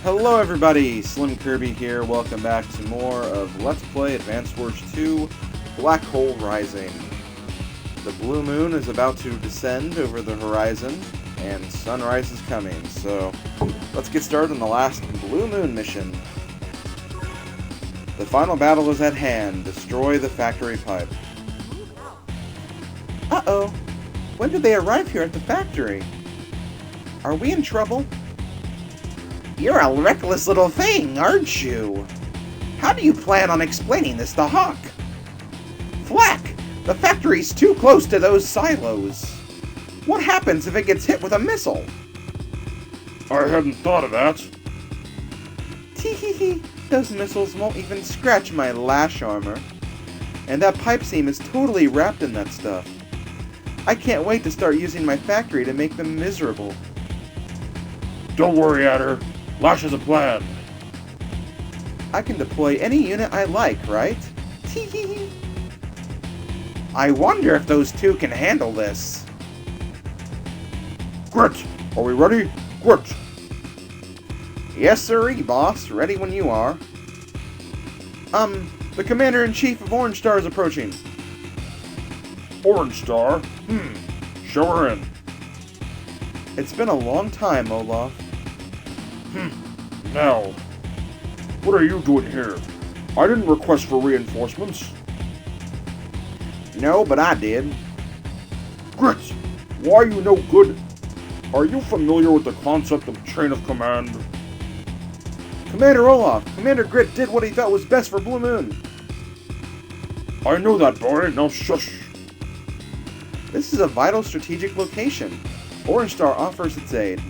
Hello everybody, SlimKirby here. Welcome back to more of Let's Play Advance Wars 2 Black Hole Rising. The blue moon is about to descend over the horizon, and sunrise is coming, so let's get started on the last blue moon mission. The final battle is at hand. Destroy the factory pipe. Uh-oh. When did they arrive here at the factory? Are we in trouble? You're a reckless little thing, aren't you? How do you plan on explaining this to Hawk? Flack! The factory's too close to those silos. What happens if it gets hit with a missile? I hadn't thought of that. Tee-hee-hee. Those missiles won't even scratch my lash armor. And that pipe seam is totally wrapped in that stuff. I can't wait to start using my factory to make them miserable. Don't worry, Adder. Lash has a plan. I can deploy any unit I like, right? Tee-hee-hee. I wonder if those two can handle this. Grit! Are we ready? Grit! Yes, sirree, boss. Ready when you are. The Commander-in-Chief of Orange Star is approaching. Orange Star? Show her in. It's been a long time, Olaf. Now, what are you doing here? I didn't request for reinforcements. No, but I did. Grit! Why are you no good? Are you familiar with the concept of chain of command? Commander Olaf, Commander Grit did what he thought was best for Blue Moon. I know that, boy. Now shush. This is a vital strategic location. Orange Star offers its aid.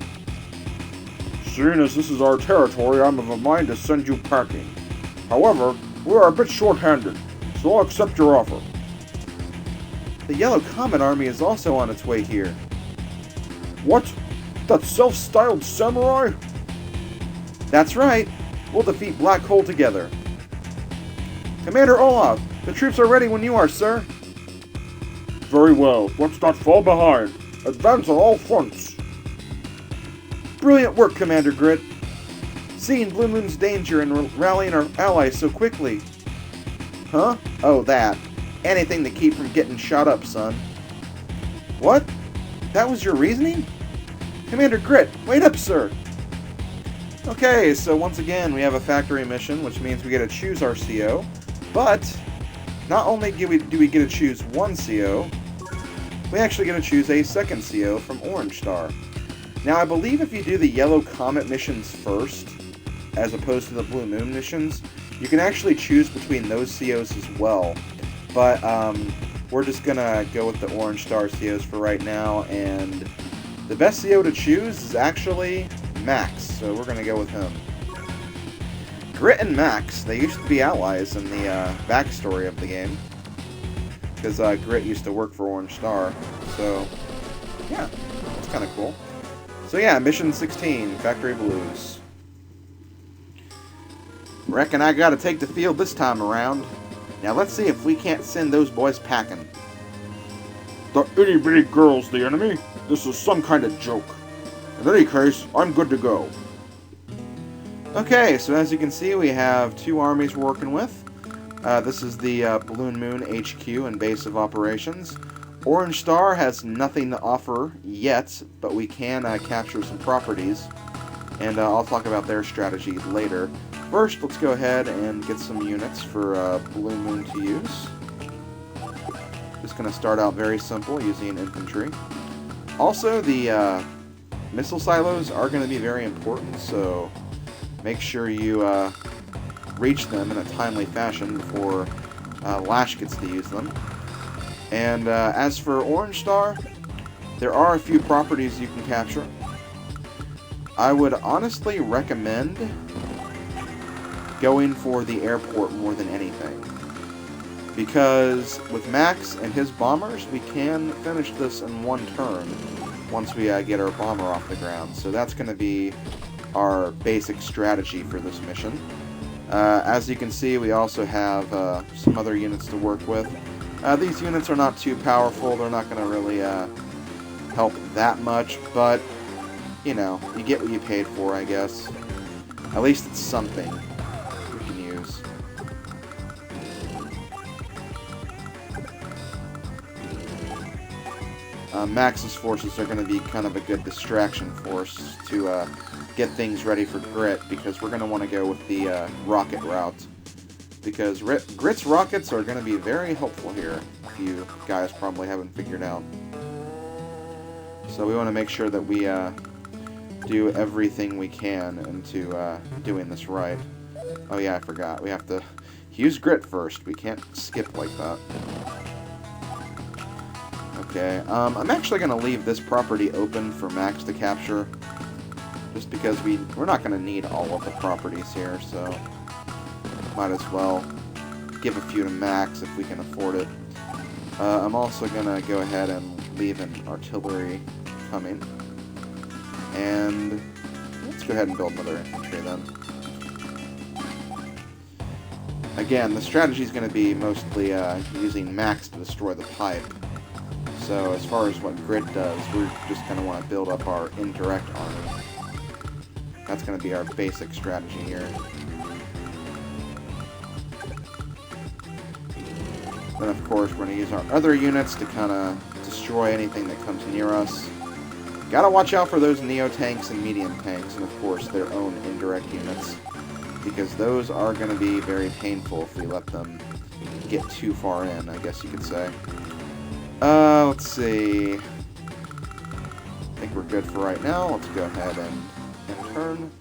Seeing as this is our territory, I'm of a mind to send you packing. However, we are a bit short-handed, so I'll accept your offer. The Yellow Comet Army is also on its way here. What? That self-styled samurai? That's right. We'll defeat Black Hole together. Commander Olaf, the troops are ready when you are, sir. Very well. Let's not fall behind. Advance on all fronts. Brilliant work, Commander Grit. Seeing Blue Moon's danger and rallying our allies so quickly. Huh? Oh, that. Anything to keep from getting shot up, son. What? That was your reasoning? Commander Grit, wait up, sir. Okay, so once again, we have a factory mission, which means we get to choose our CO. But, not only do we get to choose one CO, we actually get to choose a second CO from Orange Star. Now, I believe if you do the Yellow Comet missions first, as opposed to the Blue Moon missions, you can actually choose between those COs as well. But, we're just gonna go with the Orange Star COs for right now, and the best CO to choose is actually Max, so we're gonna go with him. Grit and Max, they used to be allies in the backstory of the game, because Grit used to work for Orange Star, so yeah, it's kind of cool. So yeah, Mission 16, Factory Blues. Reckon I gotta take the field this time around. Now let's see if we can't send those boys packing. The itty-bitty girl's the enemy? This is some kind of joke. In any case, I'm good to go. Okay, so as you can see, we have two armies we're working with. This is the Balloon Moon HQ and base of operations. Orange Star has nothing to offer yet, but we can capture some properties, and I'll talk about their strategy later. First, let's go ahead and get some units for Blue Moon to use. Just going to start out very simple, using infantry. Also, the missile silos are going to be very important, so make sure you reach them in a timely fashion before Lash gets to use them. And as for Orange Star, there are a few properties you can capture. I would honestly recommend going for the airport more than anything, because with Max and his bombers, we can finish this in one turn once we get our bomber off the ground. So that's going to be our basic strategy for this mission. As you can see, we also have some other units to work with. These units are not too powerful. They're not going to really help that much, but you know, you get what you paid for, I guess. At least it's something we can use. Max's forces are going to be kind of a good distraction force to get things ready for Grit, because we're going to want to go with the rocket route. Because Grit's rockets are going to be very helpful here, if you guys probably haven't figured out. So we want to make sure that we do everything we can into doing this right. Oh yeah, I forgot. We have to use Grit first. We can't skip like that. Okay, I'm actually going to leave this property open for Max to capture, just because we're not going to need all of the properties here, so might as well give a few to Max if we can afford it. I'm also going to go ahead and leave an artillery coming, and let's go ahead and build another infantry then. Again, the strategy is going to be mostly using Max to destroy the pipe. So as far as what Grit does, we're just going to want to build up our indirect army. That's going to be our basic strategy here. Then of course we're going to use our other units to kind of destroy anything that comes near us. Gotta watch out for those Neo tanks and medium tanks, and of course their own indirect units, because those are going to be very painful if we let them get too far in, I guess you could say. Let's see. I think we're good for right now. Let's go ahead and turn.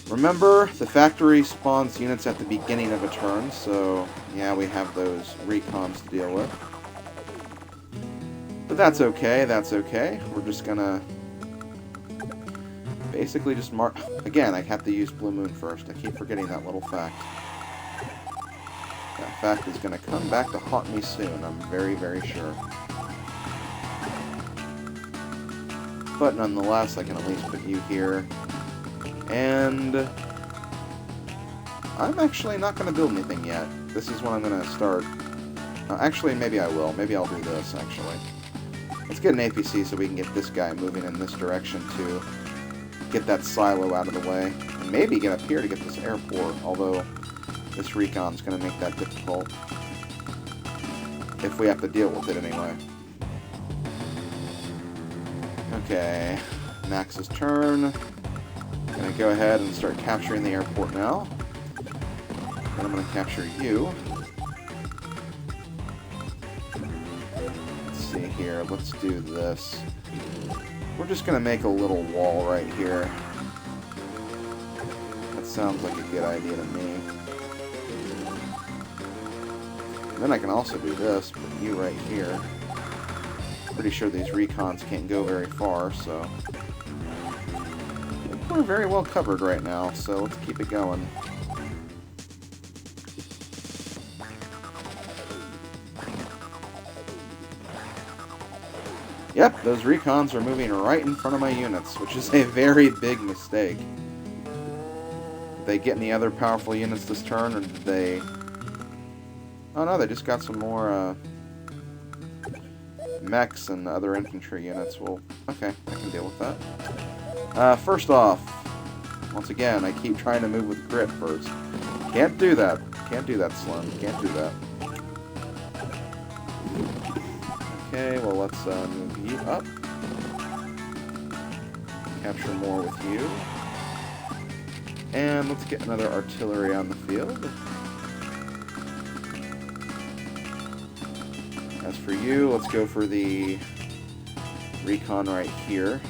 Remember, the factory spawns units at the beginning of a turn, so yeah, we have those recons to deal with. But that's okay, that's okay. We're just gonna basically just mark... Again, I have to use Blue Moon first. I keep forgetting that little fact. That fact is going to come back to haunt me soon, I'm very, very sure. But nonetheless, I can at least put you here. And I'm actually not going to build anything yet. This is when I'm going to start. Actually, maybe I will. Maybe I'll do this, actually. Let's get an APC so we can get this guy moving in this direction to get that silo out of the way. And maybe get up here to get this airport, although this recon's going to make that difficult. If we have to deal with it anyway. Okay, Max's turn. I'm going to go ahead and start capturing the airport now. Then I'm going to capture you. Let's see here, let's do this. We're just going to make a little wall right here. That sounds like a good idea to me. Then I can also do this, put you right here. Pretty sure these recons can't go very far, so we're very well covered right now, so let's keep it going. Yep, those recons are moving right in front of my units, which is a very big mistake. Did they get any other powerful units this turn, or did they... Oh no, they just got some more mechs and other infantry units. Well, okay, I can deal with that. First off, once again, I keep trying to move with Grit first. Can't do that. Can't do that, Slim. Can't do that. Okay, well, let's move you up. Capture more with you. And let's get another artillery on the field. As for you, let's go for the recon right here.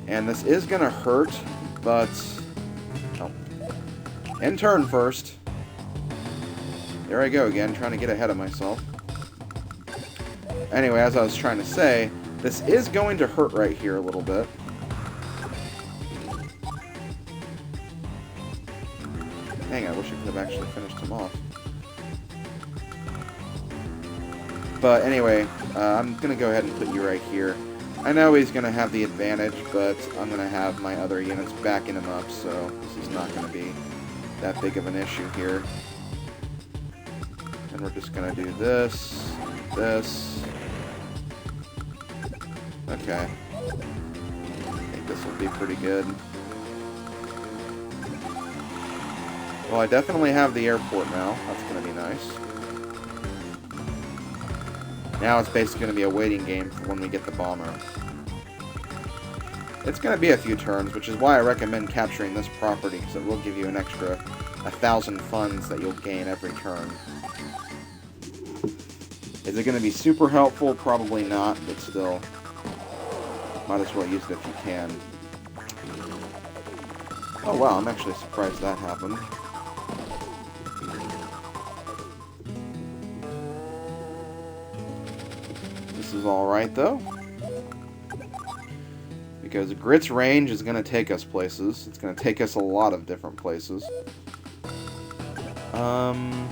And this is going to hurt, but... Oh. End turn first. There I go again, trying to get ahead of myself. Anyway, as I was trying to say, this is going to hurt right here a little bit. Dang, I wish I could have actually finished him off. But anyway, I'm going to go ahead and put you right here. I know he's going to have the advantage, but I'm going to have my other units backing him up, so this is not going to be that big of an issue here. And we're just going to do this, this. Okay. I think this will be pretty good. Well, I definitely have the airport now. That's going to be nice. Now it's basically going to be a waiting game for when we get the bomber. It's going to be a few turns, which is why I recommend capturing this property, because it will give you an extra 1,000 funds that you'll gain every turn. Is it going to be super helpful? Probably not, but still. Might as well use it if you can. Oh wow, I'm actually surprised that happened. This is alright though. Because Grit's range is going to take us places. It's going to take us a lot of different places. Can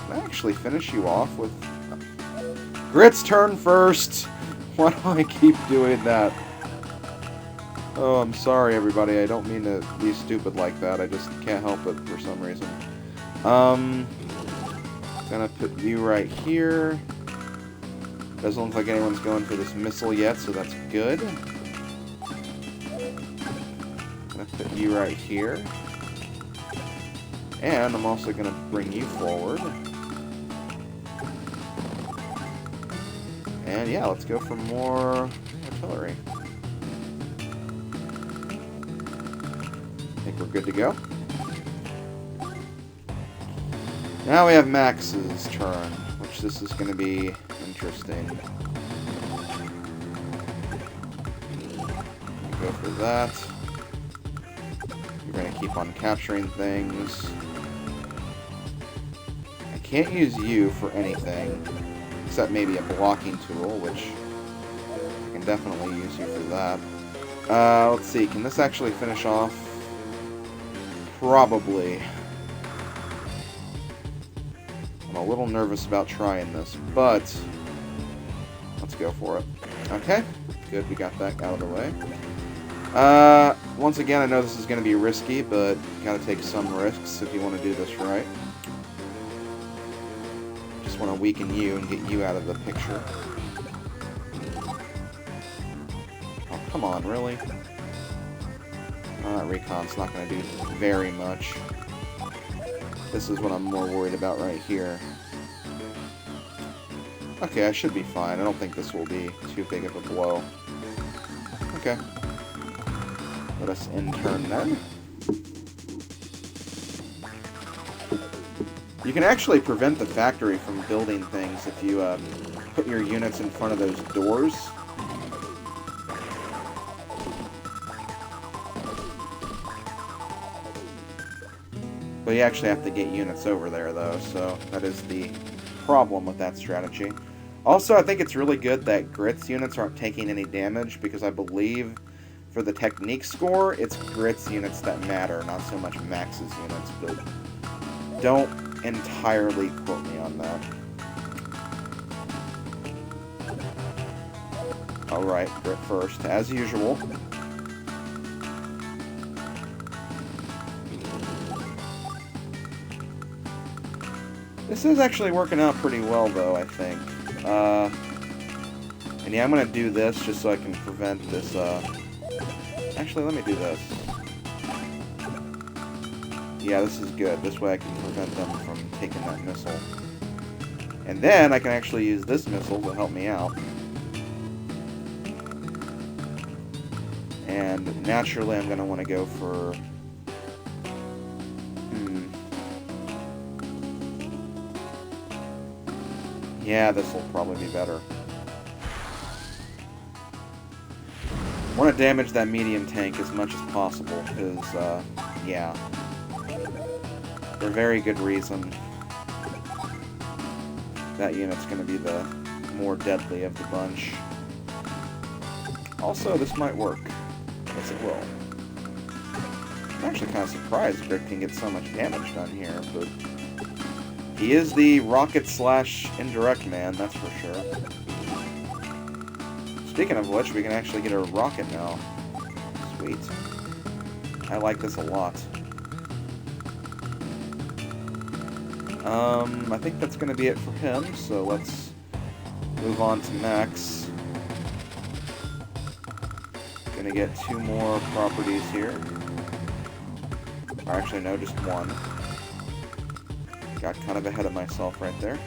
I actually finish you off with... Grit's turn first! Why do I keep doing that? Oh, I'm sorry everybody. I don't mean to be stupid like that. I just can't help it for some reason. Gonna put you right here. Doesn't look like anyone's going for this missile yet, so that's good. Gonna put you right here. And I'm also gonna bring you forward. And yeah, let's go for more artillery. I think we're good to go. Now we have Max's turn, which this is going to be interesting. Go for that. You're going to keep on capturing things. I can't use you for anything, except maybe a blocking tool, which I can definitely use you for that. Let's see, can this actually finish off? Probably. I'm a little nervous about trying this, but let's go for it. Okay, good, we got that out of the way. Once again, I know this is going to be risky, but you gotta take some risks if you want to do this right. Just want to weaken you and get you out of the picture. Oh, come on, really? Recon's not going to do very much. This is what I'm more worried about right here. Okay, I should be fine. I don't think this will be too big of a blow. Okay. Let us end turn then. You can actually prevent the factory from building things if you put your units in front of those doors. But you actually have to get units over there, though, so that is the problem with that strategy. Also, I think it's really good that Grit's units aren't taking any damage, because I believe for the technique score, it's Grit's units that matter, not so much Max's units, but don't entirely quote me on that. Alright, Grit first, as usual. This is actually working out pretty well, though, I think. And yeah, I'm going to do this just so I can prevent this, Actually, let me do this. Yeah, this is good. This way I can prevent them from taking that missile. And then I can actually use this missile to help me out. And naturally I'm going to want to go for... Yeah, this will probably be better. I want to damage that medium tank as much as possible, because, yeah. For a very good reason. That unit's going to be the more deadly of the bunch. Also, this might work. Yes, it will. I'm actually kind of surprised Grit can get so much damage done here, but... He is the rocket/indirect man, that's for sure. Speaking of which, we can actually get a rocket now. Sweet. I like this a lot. I think that's going to be it for him, so let's move on to Max. Gonna get 2 more properties here. Or actually, no, just 1. Got kind of ahead of myself right there.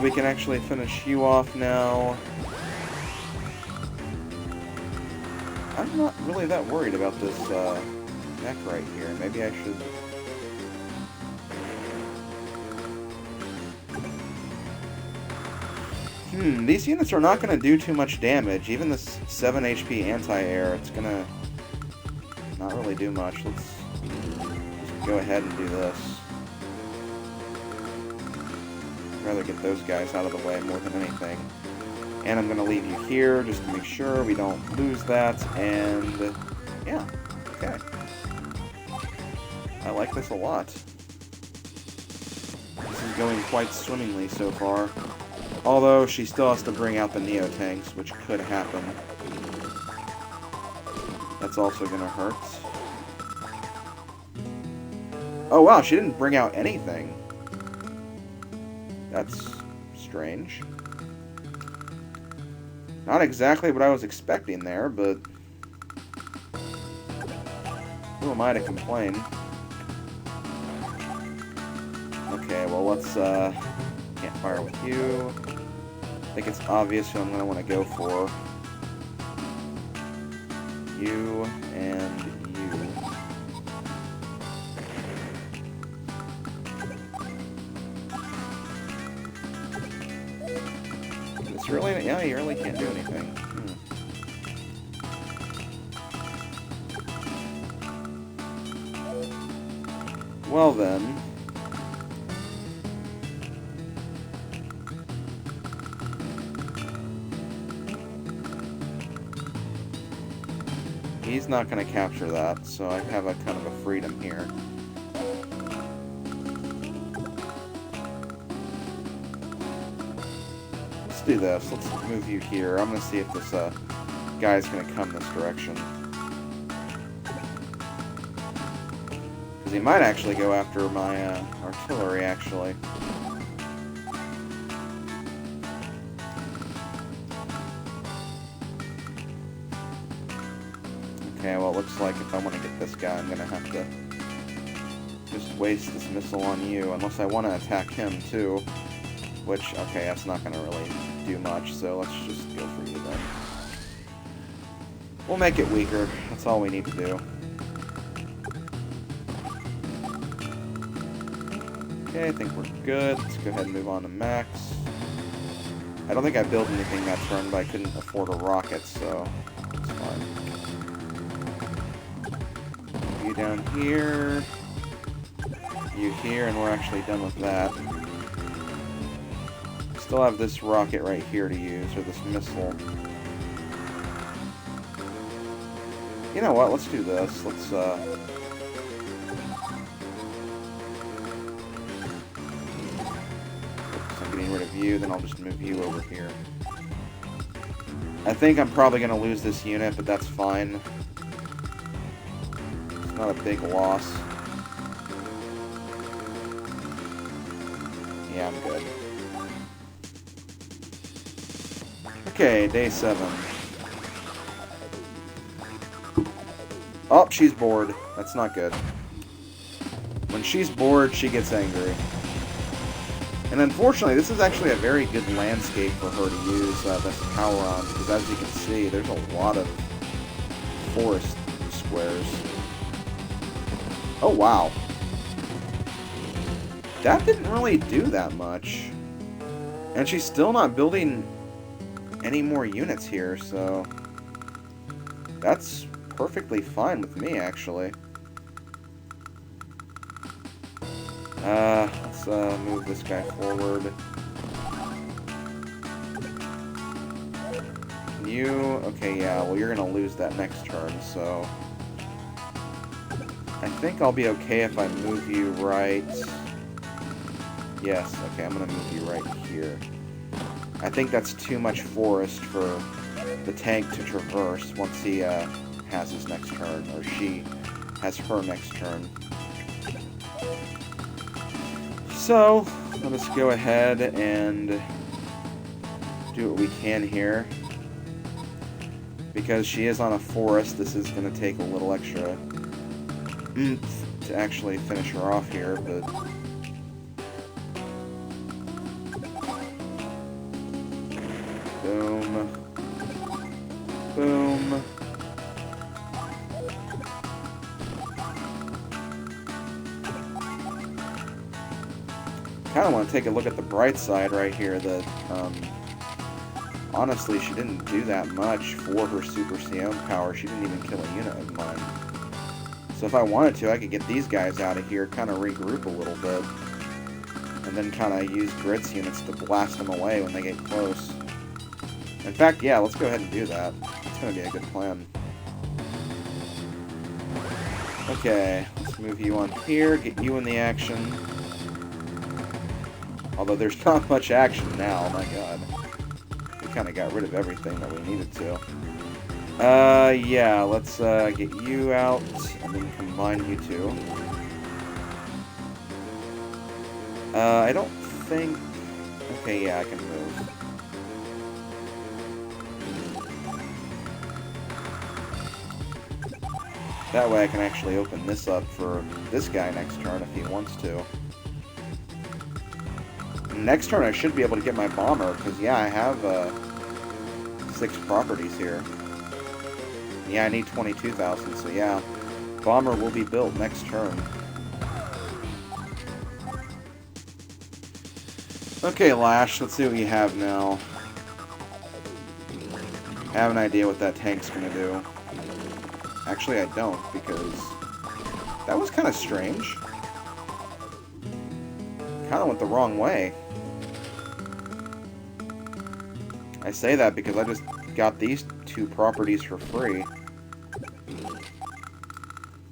We can actually finish you off now. I'm not really that worried about this neck right here. Maybe I should... these units are not going to do too much damage. Even this 7 HP anti-air, it's going to not really do much. Let's just go ahead and do this. I'd rather get those guys out of the way more than anything. And I'm going to leave you here just to make sure we don't lose that. And, yeah, okay. I like this a lot. This is going quite swimmingly so far. Although, she still has to bring out the Neo-Tanks, which could happen. That's also gonna hurt. Oh wow, she didn't bring out anything. That's strange. Not exactly what I was expecting there, but... who am I to complain? Okay, well let's, can't fire with you. I think it's obvious who I'm going to want to go for. You and you. It's really... yeah, you really can't do anything. Well then... he's not going to capture that, so I have a kind of a freedom here. Let's do this. Let's move you here. I'm going to see if this guy's going to come this direction. Because he might actually go after my artillery, actually. Okay, well, it looks like if I want to get this guy, I'm going to have to just waste this missile on you, unless I want to attack him, too. Which, okay, that's not going to really do much, so let's just go for you, then. We'll make it weaker. That's all we need to do. Okay, I think we're good. Let's go ahead and move on to Max. I don't think I built anything that turn, but I couldn't afford a rocket, so it's fine. You down here, you here, and we're actually done with that. Still have this rocket right here to use, or this missile. You know what, let's do this. Let's, I'm getting rid of you, then I'll just move you over here. I think I'm probably going to lose this unit, but that's fine. Not a big loss. Yeah, I'm good. Okay, day 7. Oh, she's bored. That's not good. When she's bored, she gets angry. And unfortunately, this is actually a very good landscape for her to use this power on, because as you can see, there's a lot of forest squares. Oh, wow. That didn't really do that much. And she's still not building any more units here, so... that's perfectly fine with me, actually. Let's move this guy forward. You... okay, yeah, well, you're gonna lose that next turn, so... I think I'll be okay if I move you right... yes, okay, I'm gonna move you right here. I think that's too much forest for the tank to traverse once he has his next turn, or she has her next turn. So, let us go ahead and do what we can here. Because she is on a forest, this is going to take a little extra oomph to actually finish her off here, but... Boom. Boom. Kind of want to take a look at the bright side right here, that, honestly, she didn't do that much for her Super CO power. She didn't even kill a unit of mine. So if I wanted to, I could get these guys out of here, kind of regroup a little bit, and then kind of use Grit's units to blast them away when they get close. In fact, yeah, let's go ahead and do that. It's going to be a good plan. Okay, let's move you on here, get you in the action. Although there's not much action now, my god. We kind of got rid of everything that we needed to. Yeah, let's get you out and then combine you two. I don't think... Okay, yeah, I can move. That way I can actually open this up for this guy next turn if he wants to. Next turn I should be able to get my bomber, because yeah, I have 6 properties here. Yeah, I need 22,000, so yeah. Bomber will be built next turn. Okay, Lash, let's see what you have now. I have an idea what that tank's gonna do. Actually, I don't, because that was kind of strange. Kind of went the wrong way. I say that because I just got these 2 properties for free.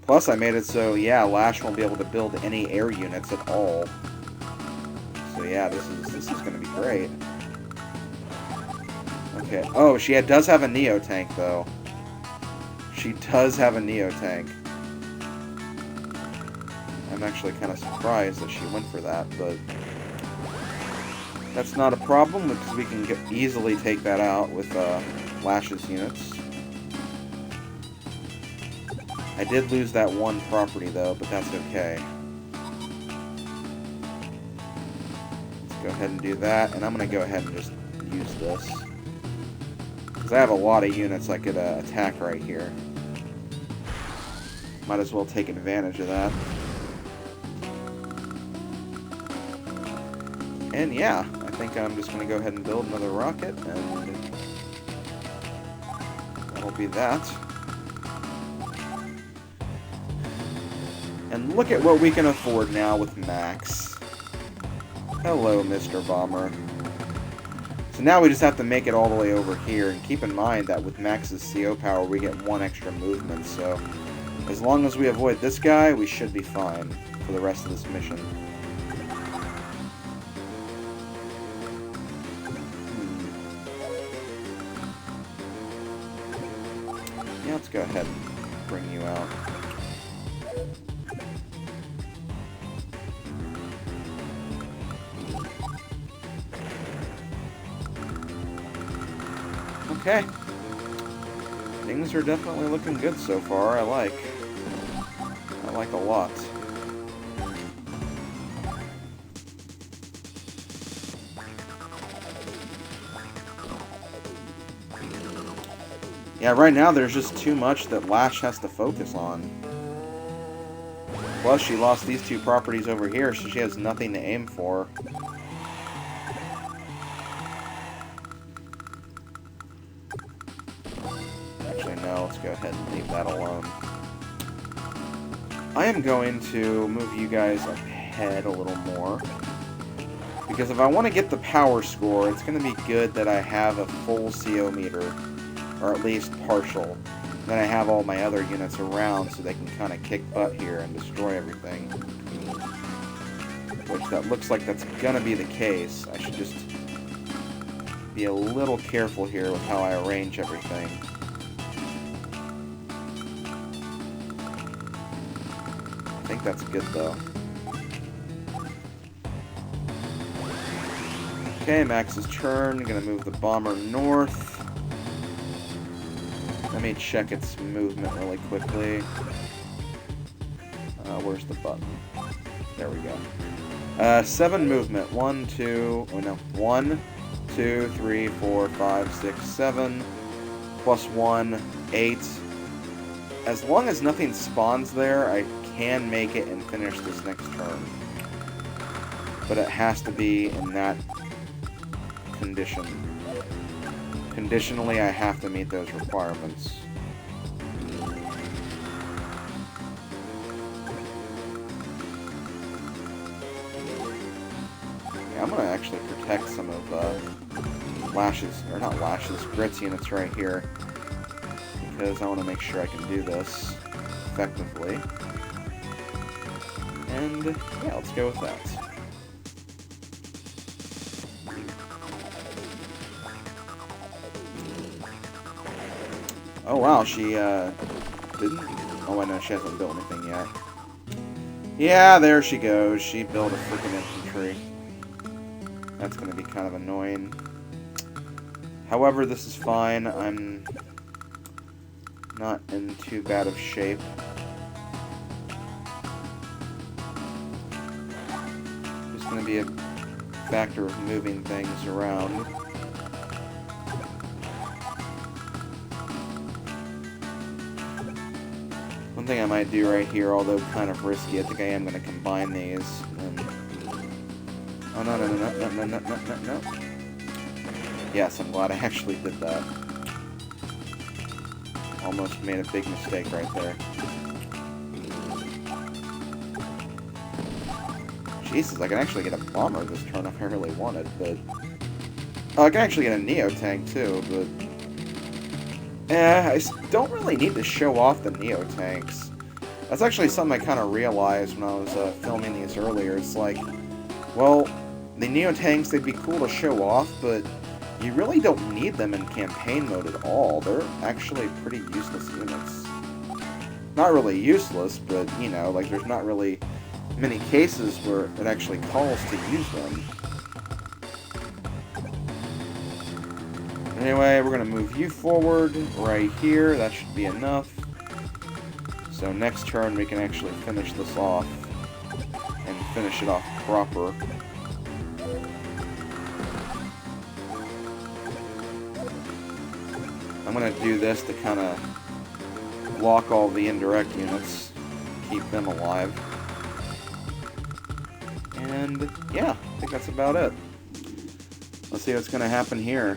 Plus, I made it so, yeah, Lash won't be able to build any air units at all. So yeah, this is going to be great. Okay. Oh, she does have a Neo tank, though. She does have a Neo tank. I'm actually kind of surprised that she went for that, but that's not a problem because we can easily take that out with Lash's units. I did lose that 1 property though, but that's okay. Let's go ahead and do that, and I'm going to go ahead and just use this. Because I have a lot of units I could attack right here. Might as well take advantage of that. And yeah, I think I'm just going to go ahead and build another rocket, and that'll be that. And look at what we can afford now with Max. Hello, Mr. Bomber. So now we just have to make it all the way over here, and keep in mind that with Max's CO power we get 1 extra movement, so as long as we avoid this guy, we should be fine for the rest of this mission. Yeah, let's go ahead and bring you out. Okay. Things are definitely looking good so far. I like a lot. Yeah, right now there's just too much that Lash has to focus on. Plus, she lost these 2 properties over here, so she has nothing to aim for. Actually, no, let's go ahead and leave that alone. I am going to move you guys ahead a little more. Because if I want to get the power score, it's going to be good that I have a full CO meter. Or at least partial. Then I have all my other units around so they can kind of kick butt here and destroy everything. Which that looks like that's going to be the case. I should just be a little careful here with how I arrange everything. I think that's good though. Okay, Max's turn. Gonna move the bomber north. Let me check its movement really quickly. Where's the button? There we go. 7 movement. 1, 2... Oh, no. 1, 2, 3, 4, 5, 6, 7. Plus 1, 8. As long as nothing spawns there, I can make it and finish this next turn. But it has to be in that condition. Conditionally, I have to meet those requirements. Yeah, I'm going to actually protect some of Lash's, or not Lash's, Grit's units right here. Because I want to make sure I can do this effectively. And, yeah, let's go with that. Oh wow, she didn't... Oh wait, no, she hasn't built anything yet. Yeah, there she goes. She built a freaking infantry. That's gonna be kind of annoying. However, this is fine. I'm not in too bad of shape. Just gonna be a factor of moving things around. One thing I might do right here, although kind of risky, I think I am going to combine these. And... Oh, no, no, no, no, no, no, no, no, no. Yes, I'm glad I actually did that. Almost made a big mistake right there. Jesus, I can actually get a bomber this turn if I really wanted, but... Oh, I can actually get a Neo tank too, but... I don't really need to show off the Neo tanks. That's actually something I kind of realized when I was filming these earlier. It's like, well, the Neo tanks, they'd be cool to show off, but you really don't need them in campaign mode at all. They're actually pretty useless units. Not really useless, but, you know, like, there's not really many cases where it actually calls to use them. Anyway, we're going to move you forward right here. That should be enough. So next turn we can actually finish this off and finish it off proper. I'm going to do this to kind of block all the indirect units, keep them alive. And yeah, I think that's about it. Let's see what's going to happen here.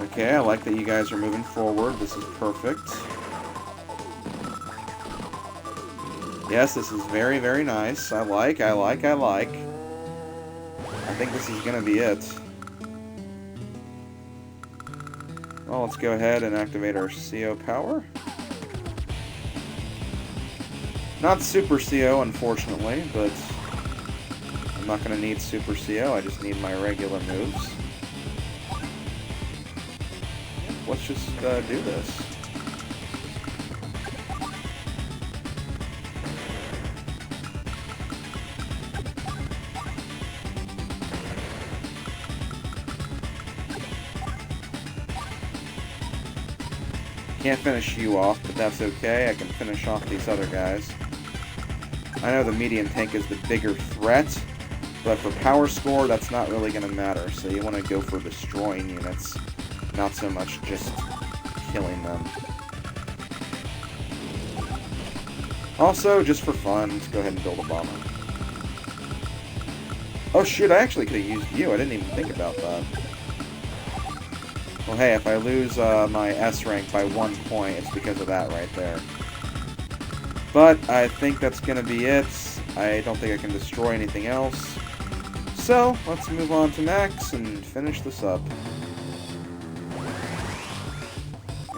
Okay, I like that you guys are moving forward. This is perfect. Yes, this is very, very nice. I like. I think this is going to be it. Well, let's go ahead and activate our CO power. Not Super CO, unfortunately, but I'm not going to need Super CO. I just need my regular moves. Let's just do this. Can't finish you off, but that's okay. I can finish off these other guys. I know the medium tank is the bigger threat, but for power score, that's not really going to matter. So you want to go for destroying units. Not so much just killing them. Also, just for fun, let's go ahead and build a bomber. Oh shoot, I actually could have used you. I didn't even think about that. Well hey, if I lose my S rank by 1 point, it's because of that right there. But I think that's going to be it. I don't think I can destroy anything else. So, let's move on to Max and finish this up.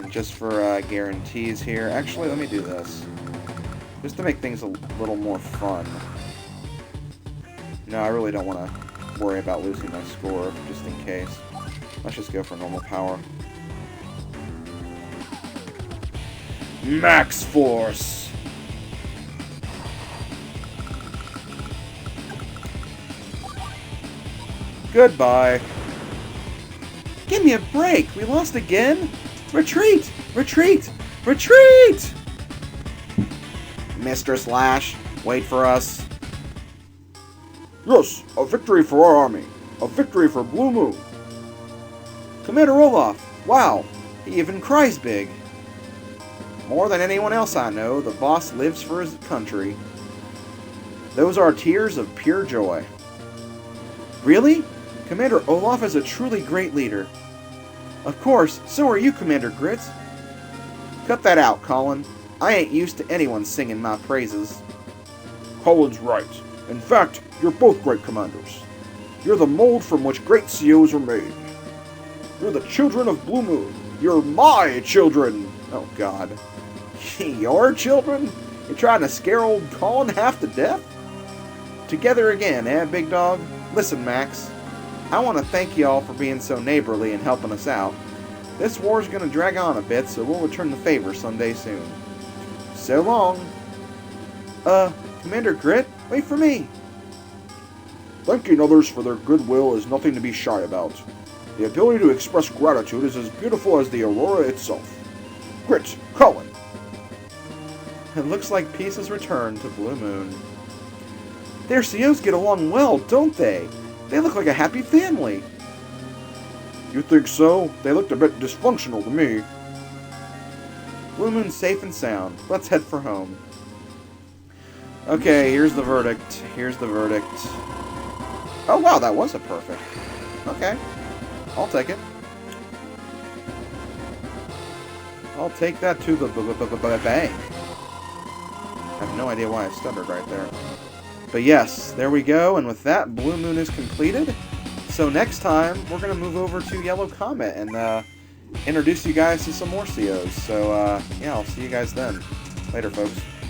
Just for guarantees here. Actually, let me do this. Just to make things a little more fun. No, I really don't want to worry about losing my score, just in case. Let's just go for normal power. Max Force! Goodbye. Give me a break! We lost again? Retreat! Retreat! Retreat! Mr. Slash, wait for us. Yes, a victory for our army. A victory for Blue Moon. Commander Olaf, wow, he even cries big. More than anyone else I know, the boss lives for his country. Those are tears of pure joy. Really? Commander Olaf is a truly great leader. Of course, so are you, Commander Grit. Cut that out, Colin. I ain't used to anyone singing my praises. Colin's right. In fact, you're both great commanders. You're the mold from which great COs are made. You're the children of Blue Moon. You're my children! Oh, God. Your children? You're trying to scare old Colin half to death? Together again, eh, big dog? Listen, Max. I want to thank y'all for being so neighborly and helping us out. This war's going to drag on a bit, so we'll return the favor someday soon. So long. Commander Grit, wait for me. Thanking others for their goodwill is nothing to be shy about. The ability to express gratitude is as beautiful as the aurora itself. Grit, Colin. It looks like peace has returned to Blue Moon. Their COs get along well, don't they? They look like a happy family. You think so? They looked a bit dysfunctional to me. Blue Moon's safe and sound. Let's head for home. Okay, here's the verdict. Here's the verdict. Oh, wow, that was a perfect. Okay. I'll take it. I'll take that to the bank. I have no idea why I stuttered right there. But yes, there we go, and with that, Blue Moon is completed. So next time, we're going to move over to Yellow Comet and introduce you guys to some more COs. So, yeah, I'll see you guys then. Later, folks.